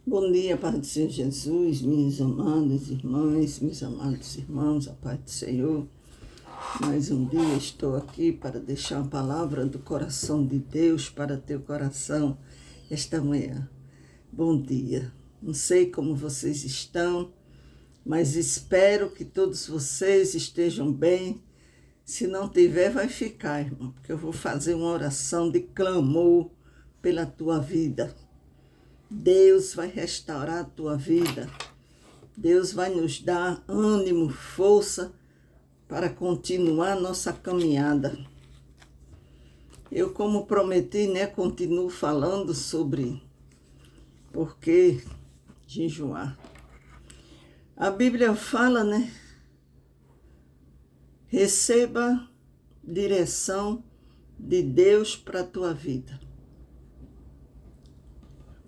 Bom dia, Pai do Senhor Jesus, minhas amadas irmãs, meus amados irmãos, a paz do Senhor. Mais um dia estou aqui para deixar a palavra do coração de Deus para teu coração esta manhã. Bom dia. Não sei como vocês estão, mas espero que todos vocês estejam bem. Se não tiver, vai ficar, irmão, porque eu vou fazer uma oração de clamor pela tua vida. Deus vai restaurar a tua vida. Deus vai nos dar ânimo, força para continuar nossa caminhada. Eu, como prometi, continuo falando sobre por que jejuar. A Bíblia fala, receba direção de Deus para a tua vida.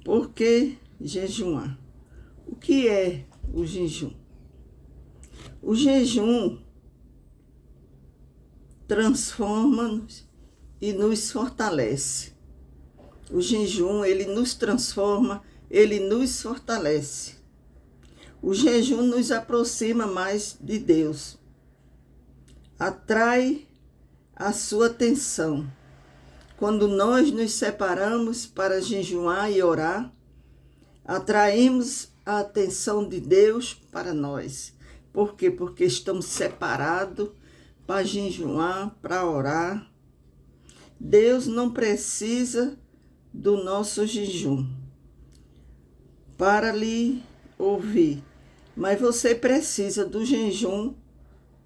Por que jejuar? O que é o jejum? O jejum transforma-nos e nos fortalece. O jejum, ele nos transforma, ele nos fortalece. O jejum nos aproxima mais de Deus. Atrai a sua atenção. Quando nós nos separamos para jejuar e orar, atraímos a atenção de Deus para nós. Por quê? Porque estamos separados para jejuar, para orar. Deus não precisa do nosso jejum para lhe ouvir, mas você precisa do jejum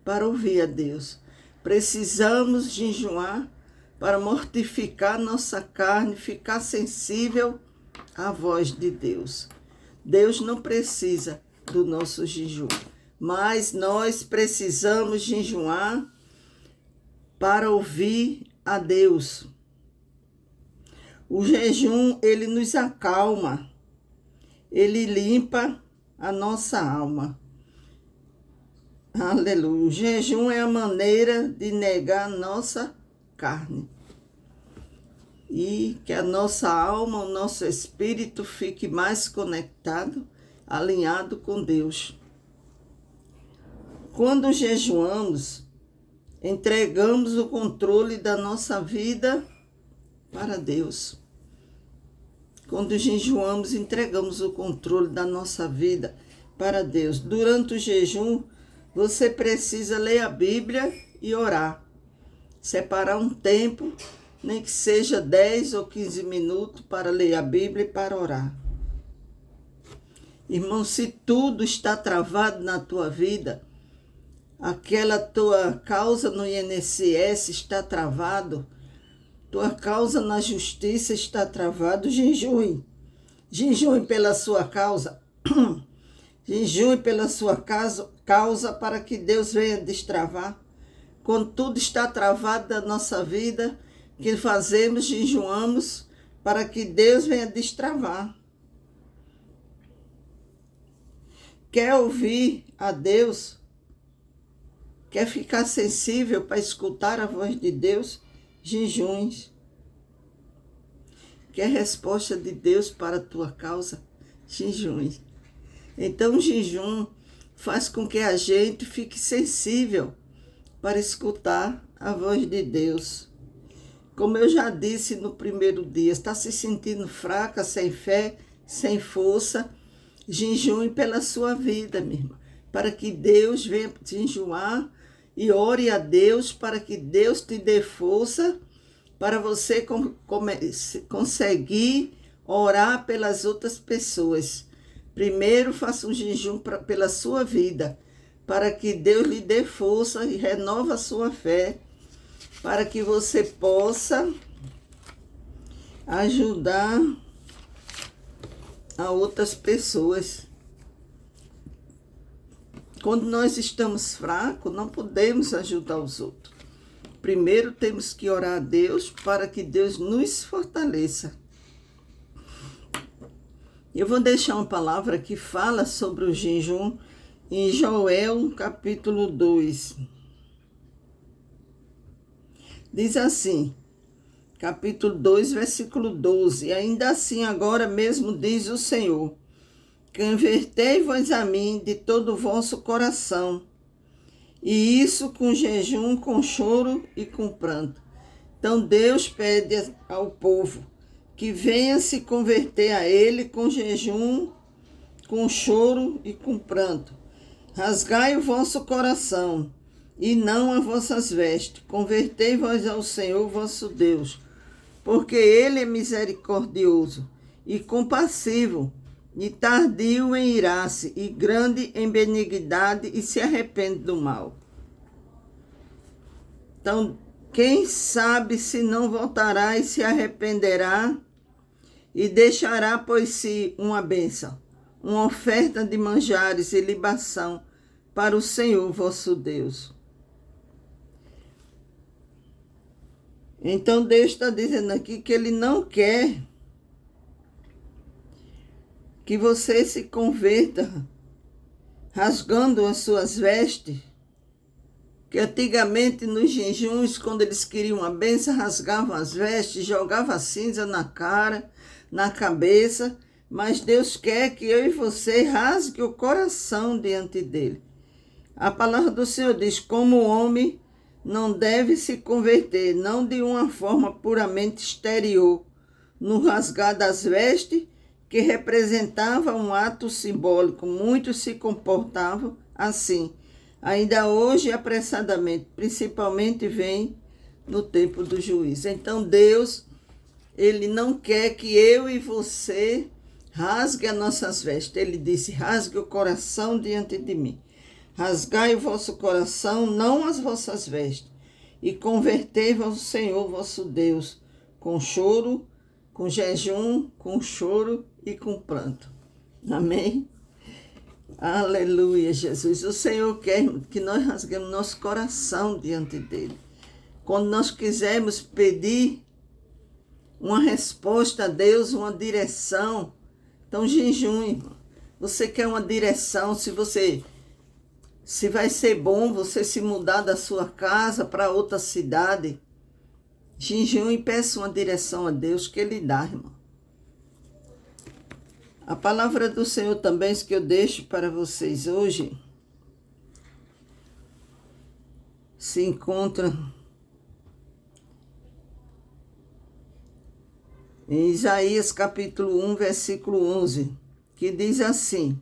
para ouvir a Deus. Precisamos jejuar para mortificar nossa carne, ficar sensível à voz de Deus. Deus não precisa do nosso jejum, mas nós precisamos jejuar para ouvir a Deus. O jejum, ele nos acalma, ele limpa a nossa alma. Aleluia. O jejum é a maneira de negar a nossa carne e que a nossa alma, o nosso espírito fique mais conectado, alinhado com Deus. Quando jejuamos, entregamos o controle da nossa vida para Deus. Quando jejuamos, entregamos o controle da nossa vida para Deus. Durante o jejum, você precisa ler a Bíblia e orar. Separar um tempo, nem que seja 10 ou 15 minutos para ler a Bíblia e para orar. Irmão, se tudo está travado na tua vida, aquela tua causa no INSS está travado, tua causa na justiça está travado, jejue. Jejue pela sua causa. Jejue pela sua causa para que Deus venha destravar. Quando tudo está travado da nossa vida, que fazemos, jejuamos, para que Deus venha destravar. Quer ouvir a Deus? Quer ficar sensível para escutar a voz de Deus? Jejuns. Quer resposta de Deus para a tua causa? Jejuns. Então, o jejum faz com que a gente fique sensível para escutar a voz de Deus. Como eu já disse no primeiro dia, está se sentindo fraca, sem fé, sem força, jejue pela sua vida, minha irmã, para que Deus venha jejuar e ore a Deus para que Deus te dê força para você conseguir orar pelas outras pessoas. Primeiro, faça um jejum pela sua vida, para que Deus lhe dê força e renova a sua fé, para que você possa ajudar a outras pessoas. Quando nós estamos fracos, não podemos ajudar os outros. Primeiro temos que orar a Deus para que Deus nos fortaleça. Eu vou deixar uma palavra que fala sobre o jejum em Joel, capítulo 2. Diz assim, capítulo 2, versículo 12. Ainda assim agora mesmo diz o Senhor, convertei-vos a mim de todo o vosso coração, e isso com jejum, com choro e com pranto. Então Deus pede ao povo que venha se converter a Ele com jejum, com choro e com pranto. Rasgai o vosso coração, e não as vossas vestes. Convertei-vos ao Senhor vosso Deus, porque Ele é misericordioso e compassivo, e tardio em irar-se, e grande em benignidade, e se arrepende do mal. Então, quem sabe se não voltará e se arrependerá, e deixará por si uma bênção, uma oferta de manjares e libação para o Senhor vosso Deus. Então Deus está dizendo aqui que Ele não quer que você se converta rasgando as suas vestes, que antigamente nos jejuns, quando eles queriam uma bênção, rasgavam as vestes, jogavam cinza na cara, na cabeça, mas Deus quer que eu e você rasgue o coração diante dele. A palavra do Senhor diz: como o homem não deve se converter, não de uma forma puramente exterior, no rasgar das vestes, que representava um ato simbólico. Muitos se comportavam assim, ainda hoje apressadamente, principalmente vem no tempo do juízo. Então Deus, Ele não quer que eu e você rasgue as nossas vestes. Ele disse: rasgue o coração diante de mim. Rasgai o vosso coração, não as vossas vestes, e convertei-vos ao Senhor vosso Deus, com choro, com jejum, com choro e com pranto. Amém? Aleluia, Jesus. O Senhor quer que nós rasguemos nosso coração diante dele. Quando nós quisermos pedir uma resposta a Deus, uma direção, então jejum, irmão. Você quer uma direção, se vai ser bom você se mudar da sua casa para outra cidade, jejum e peça uma direção a Deus que Ele dá, irmão. A palavra do Senhor também, que eu deixo para vocês hoje, se encontra em Isaías capítulo 1, versículo 11, que diz assim: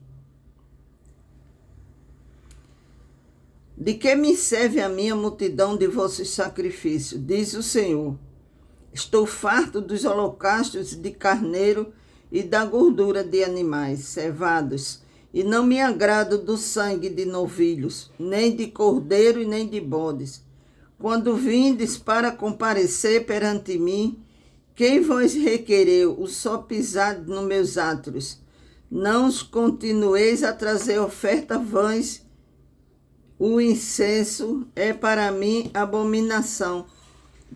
de que me serve a minha multidão de vossos sacrifícios, diz o Senhor. Estou farto dos holocaustos de carneiro e da gordura de animais cevados, e não me agrado do sangue de novilhos, nem de cordeiro e nem de bodes. Quando vindes para comparecer perante mim, quem vos requereu o só pisar nos meus átrios? Não os continueis a trazer oferta vãs. O incenso é para mim abominação.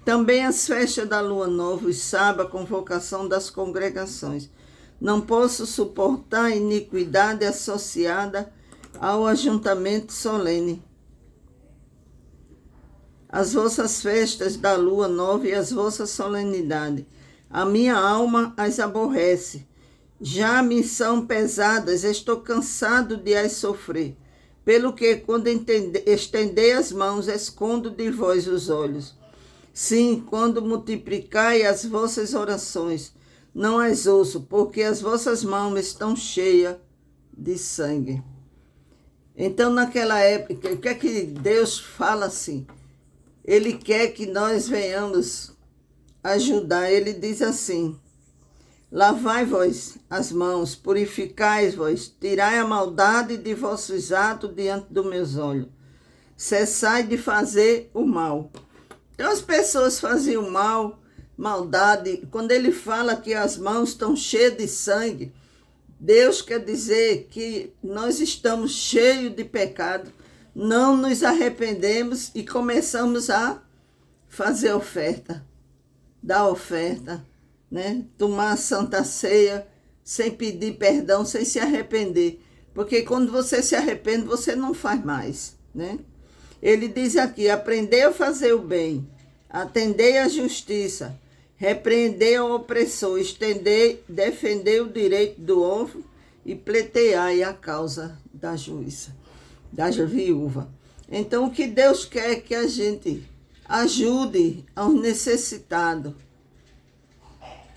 Também as festas da lua nova, os sábados, a convocação das congregações. Não posso suportar a iniquidade associada ao ajuntamento solene. As vossas festas da lua nova e as vossas solenidades, a minha alma as aborrece. Já me são pesadas, estou cansado de as sofrer. Pelo que, quando estendei as mãos, escondo de vós os olhos. Sim, quando multiplicai as vossas orações, não as ouço, porque as vossas mãos estão cheias de sangue. Então, naquela época, o que é que Deus fala assim? Ele quer que nós venhamos ajudar. Ele diz assim: lavai-vos as mãos, purificai-vos, tirai a maldade de vossos atos diante dos meus olhos. Cessai de fazer o mal. Então as pessoas faziam mal, maldade. Quando ele fala que as mãos estão cheias de sangue, Deus quer dizer que nós estamos cheios de pecado, não nos arrependemos e começamos a fazer oferta, dar oferta, né? Tomar a Santa Ceia sem pedir perdão, sem se arrepender. Porque quando você se arrepende, você não faz mais, né? Ele diz aqui: aprendei a fazer o bem, atendei a justiça, repreendei ao opressor, defendei o direito do órfão e pleiteai a causa da juíza, da viúva. Então, o que Deus quer é que a gente ajude aos necessitados.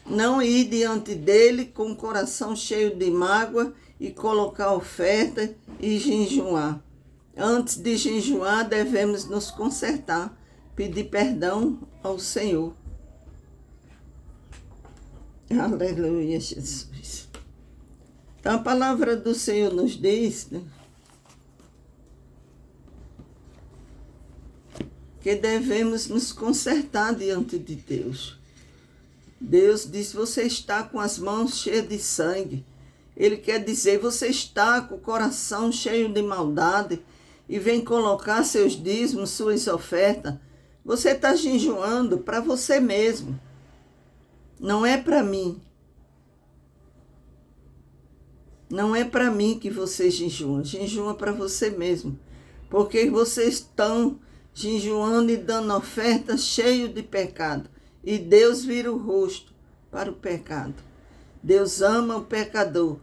Não ir diante dele com o coração cheio de mágoa e colocar oferta e jejuar. Antes de jejuar, devemos nos consertar, pedir perdão ao Senhor. Aleluia, Jesus. Então, a palavra do Senhor nos diz, né, que devemos nos consertar diante de Deus. Deus diz, você está com as mãos cheias de sangue. Ele quer dizer, você está com o coração cheio de maldade e vem colocar seus dízimos, suas ofertas. Você está jejuando para você mesmo. Não é para mim. Não é para mim que você jejua. Jejua para você mesmo. Porque vocês estão jejuando e dando oferta cheio de pecado. E Deus vira o rosto para o pecado. Deus ama o pecador,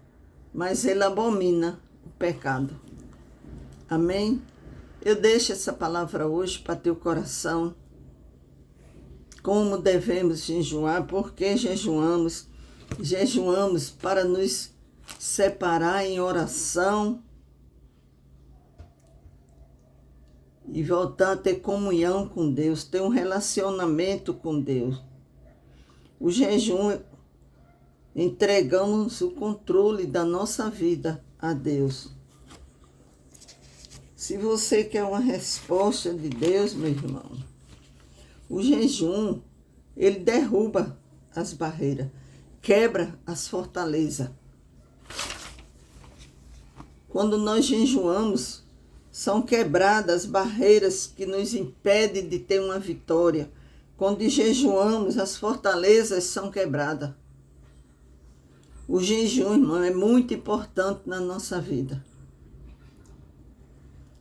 mas Ele abomina o pecado. Amém? Eu deixo essa palavra hoje para teu coração. Como devemos jejuar, porque jejuamos. Jejuamos para nos separar em oração e voltar a ter comunhão com Deus, ter um relacionamento com Deus. O jejum, entregamos o controle da nossa vida a Deus. Se você quer uma resposta de Deus, meu irmão, o jejum, ele derruba as barreiras, quebra as fortalezas. Quando nós jejuamos, são quebradas as barreiras que nos impedem de ter uma vitória. Quando jejuamos, as fortalezas são quebradas. O jejum, irmão, é muito importante na nossa vida.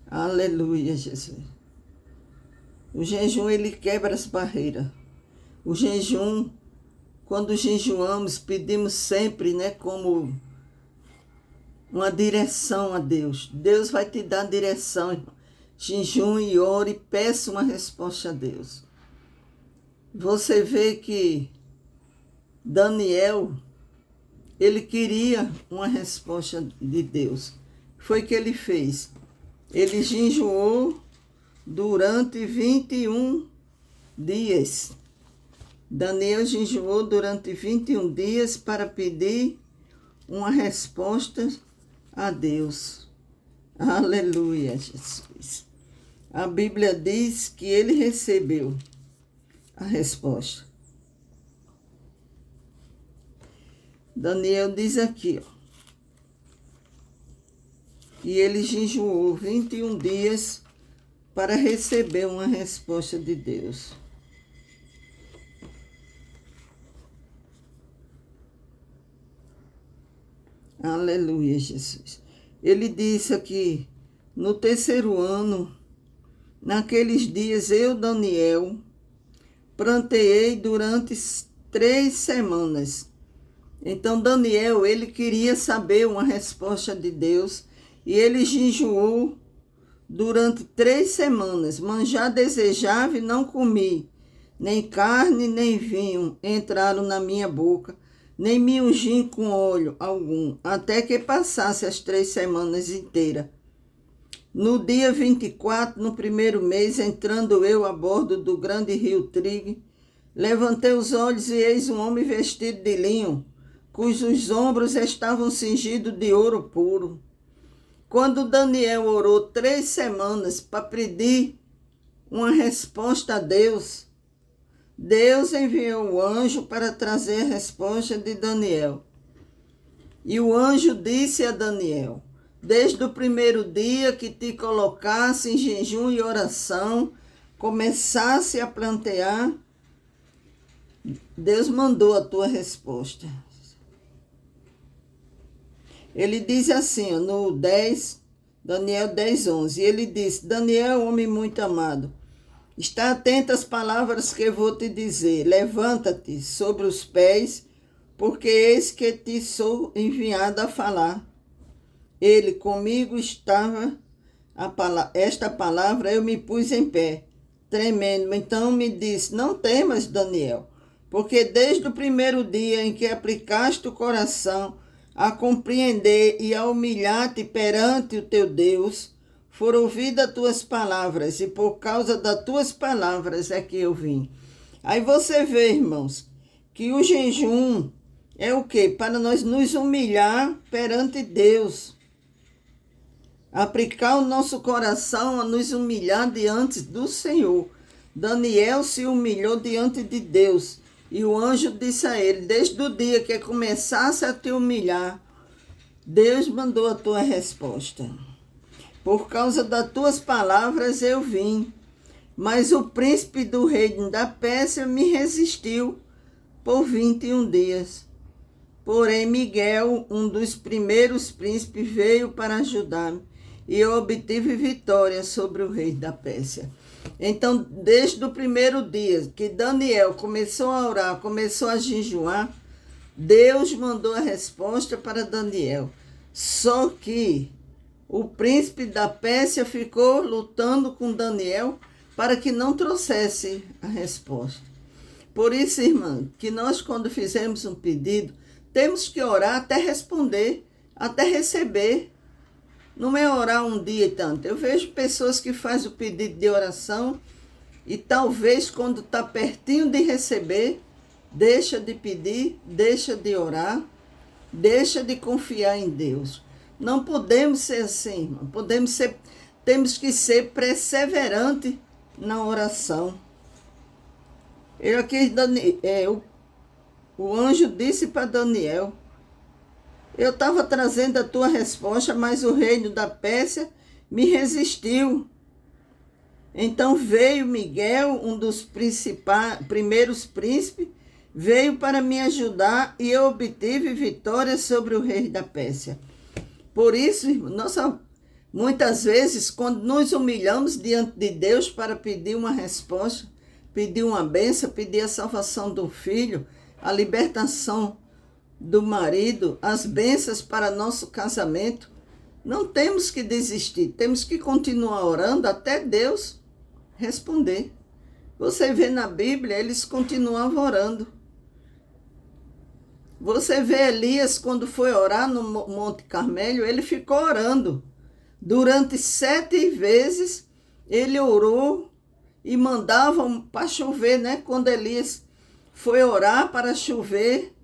Aleluia, Jesus. O jejum, ele quebra as barreiras. O jejum, quando jejuamos, pedimos sempre, né, como uma direção a Deus. Deus vai te dar direção, irmão. Jejum, ore e peça uma resposta a Deus. Você vê que Daniel, ele queria uma resposta de Deus. Foi o que ele fez. Ele jejuou durante 21 dias. Daniel jejuou durante 21 dias para pedir uma resposta a Deus. Aleluia, Jesus. A Bíblia diz que ele recebeu a resposta. Daniel diz aqui, ó, que ele jejuou 21 dias para receber uma resposta de Deus. Aleluia, Jesus. Ele disse aqui, no terceiro ano, naqueles dias eu, Daniel, planteei durante 3 semanas. Então Daniel, ele queria saber uma resposta de Deus e ele jejuou durante 3 semanas. Mas já desejava e não comi, nem carne nem vinho entraram na minha boca, nem me ungi com óleo algum, até que passasse as 3 semanas inteiras. No dia 24, no primeiro mês, entrando eu a bordo do grande rio Tigre, levantei os olhos e eis um homem vestido de linho, cujos ombros estavam cingidos de ouro puro. Quando Daniel orou 3 semanas para pedir uma resposta a Deus, Deus enviou o anjo para trazer a resposta de Daniel. E o anjo disse a Daniel, desde o primeiro dia que te colocasse em jejum e oração, começasse a plantear, Deus mandou a tua resposta. Ele diz assim, no 10, Daniel 10, 11, ele disse, Daniel, homem muito amado, está atento às palavras que eu vou te dizer, levanta-te sobre os pés, porque eis que te sou enviado a falar ele comigo estava, esta palavra eu me pus em pé, tremendo. Então me disse, não temas, Daniel, porque desde o primeiro dia em que aplicaste o coração a compreender e a humilhar-te perante o teu Deus, foram ouvidas as tuas palavras, e por causa das tuas palavras é que eu vim. Aí você vê, irmãos, que o jejum é o quê? Para nós nos humilhar perante Deus. Aplicar o nosso coração a nos humilhar diante do Senhor. Daniel se humilhou diante de Deus. E o anjo disse a ele, desde o dia que começasse a te humilhar, Deus mandou a tua resposta. Por causa das tuas palavras eu vim. Mas o príncipe do reino da Pérsia me resistiu por 21 dias. Porém, Miguel, um dos primeiros príncipes, veio para ajudar-me, e eu obtive vitória sobre o rei da Pérsia. Então, desde o primeiro dia que Daniel começou a orar, começou a jejuar, Deus mandou a resposta para Daniel. Só que o príncipe da Pérsia ficou lutando com Daniel para que não trouxesse a resposta. Por isso, irmã, que nós, quando fizemos um pedido, temos que orar até responder, até receber. Não é orar um dia e tanto. Eu vejo pessoas que fazem o pedido de oração e talvez quando está pertinho de receber, deixa de pedir, deixa de orar, deixa de confiar em Deus. Não podemos ser assim, irmão. Temos que ser perseverantes na oração. O anjo disse para Daniel, eu estava trazendo a tua resposta, mas o reino da Pérsia me resistiu. Então veio Miguel, um dos primeiros príncipes, veio para me ajudar e eu obtive vitória sobre o rei da Pérsia. Por isso, muitas vezes, quando nos humilhamos diante de Deus para pedir uma resposta, pedir uma bênção, pedir a salvação do filho, a libertação do marido, as bênçãos para nosso casamento, não temos que desistir, temos que continuar orando até Deus responder. Você vê na Bíblia, eles continuavam orando. Você vê Elias, quando foi orar no Monte Carmelo, ele ficou orando. Durante 7 vezes, ele orou e mandava para chover, né? Quando Elias foi orar para chover,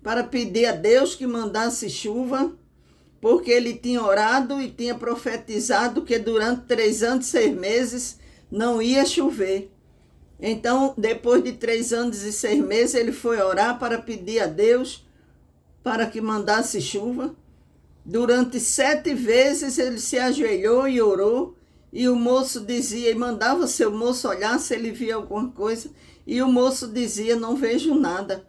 para pedir a Deus que mandasse chuva, porque ele tinha orado e tinha profetizado que durante 3 anos e 6 meses não ia chover. Então, depois de 3 anos e 6 meses, ele foi orar para pedir a Deus para que mandasse chuva. Durante 7 vezes ele se ajoelhou e orou, e o moço dizia, e mandava seu moço olhar se ele via alguma coisa, e o moço dizia, não vejo nada.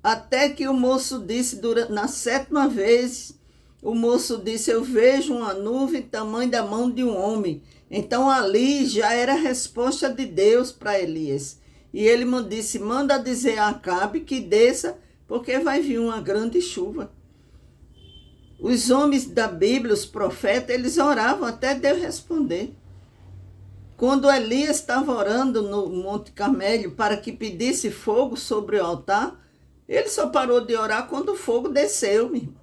Até que o moço disse, na 7ª vez, o moço disse, eu vejo uma nuvem tamanho da mão de um homem. Então ali já era a resposta de Deus para Elias. E ele disse, manda dizer a Acabe que desça, porque vai vir uma grande chuva. Os homens da Bíblia, os profetas, eles oravam até Deus responder. Quando Elias estava orando no Monte Carmelo para que pedisse fogo sobre o altar, ele só parou de orar quando o fogo desceu, meu irmão.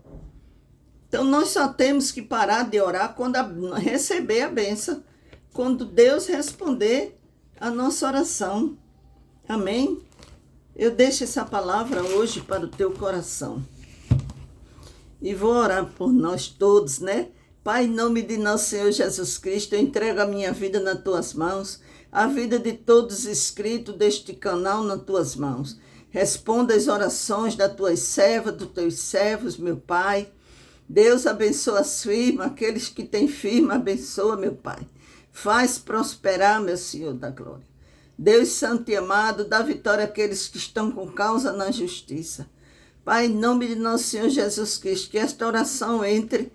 Então nós só temos que parar de orar quando receber a bênção, quando Deus responder a nossa oração. Amém? Eu deixo essa palavra hoje para o teu coração. E vou orar por nós todos, né? Pai, em nome de nosso Senhor Jesus Cristo, eu entrego a minha vida nas tuas mãos, a vida de todos os inscritos deste canal nas tuas mãos. Responda as orações das tuas servas, dos teus servos, meu Pai. Deus abençoa as firmas, aqueles que têm firma, abençoa, meu Pai. Faz prosperar, meu Senhor da glória. Deus santo e amado, dá vitória àqueles que estão com causa na justiça. Pai, em nome de nosso Senhor Jesus Cristo, que esta oração entre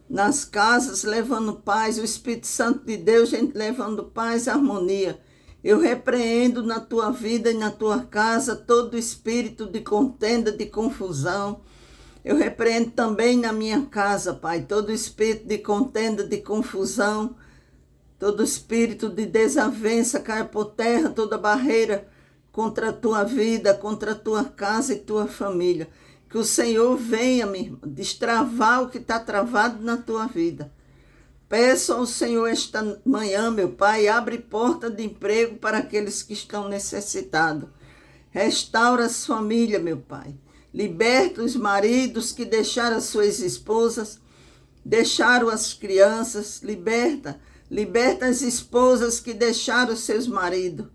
nas casas, levando paz, o Espírito Santo de Deus, levando paz e harmonia. Eu repreendo na tua vida e na tua casa todo espírito de contenda, de confusão. Eu repreendo também na minha casa, Pai, todo espírito de contenda, de confusão, todo espírito de desavença, caia por terra, toda barreira contra a tua vida, contra a tua casa e tua família. Que o Senhor venha, minha irmã, destravar o que está travado na tua vida. Peço ao Senhor esta manhã, meu Pai, abre porta de emprego para aqueles que estão necessitados. Restaura as famílias, meu Pai. Liberta os maridos que deixaram as suas esposas, deixaram as crianças. Liberta as esposas que deixaram os seus maridos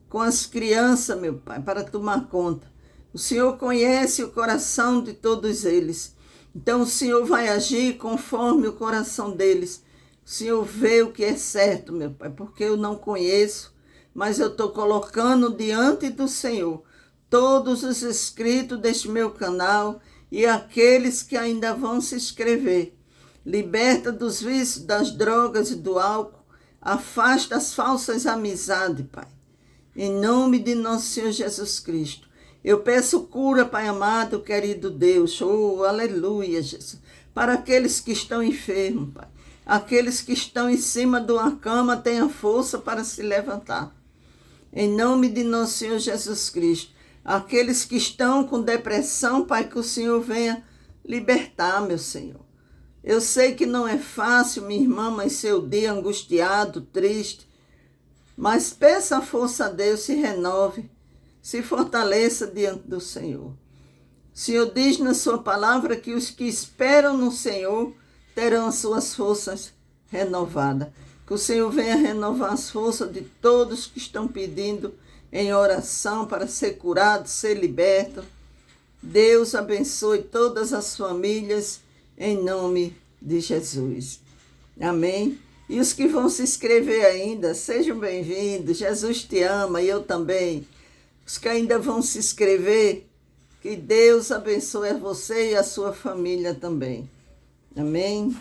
com as crianças, meu Pai, para tomar conta. O Senhor conhece o coração de todos eles. Então o Senhor vai agir conforme o coração deles. O Senhor vê o que é certo, meu Pai, porque eu não conheço, mas eu estou colocando diante do Senhor todos os inscritos deste meu canal e aqueles que ainda vão se inscrever. Liberta dos vícios, das drogas e do álcool. Afasta as falsas amizades, Pai. Em nome de nosso Senhor Jesus Cristo. Eu peço cura, Pai amado, querido Deus. Oh, aleluia, Jesus. Para aqueles que estão enfermos, Pai. Aqueles que estão em cima de uma cama, tenham força para se levantar. Em nome de nosso Senhor Jesus Cristo. Aqueles que estão com depressão, Pai, que o Senhor venha libertar, meu Senhor. Eu sei que não é fácil, minha irmã, mas seu dia angustiado, triste. Mas peça a força a Deus, se renove, se fortaleça diante do Senhor. O Senhor diz na sua palavra que os que esperam no Senhor terão as suas forças renovadas. Que o Senhor venha renovar as forças de todos que estão pedindo em oração para ser curado, ser liberto. Deus abençoe todas as famílias em nome de Jesus. Amém? E os que vão se inscrever ainda, sejam bem-vindos. Jesus te ama e eu também. Os que ainda vão se inscrever, que Deus abençoe a você e a sua família também. Amém?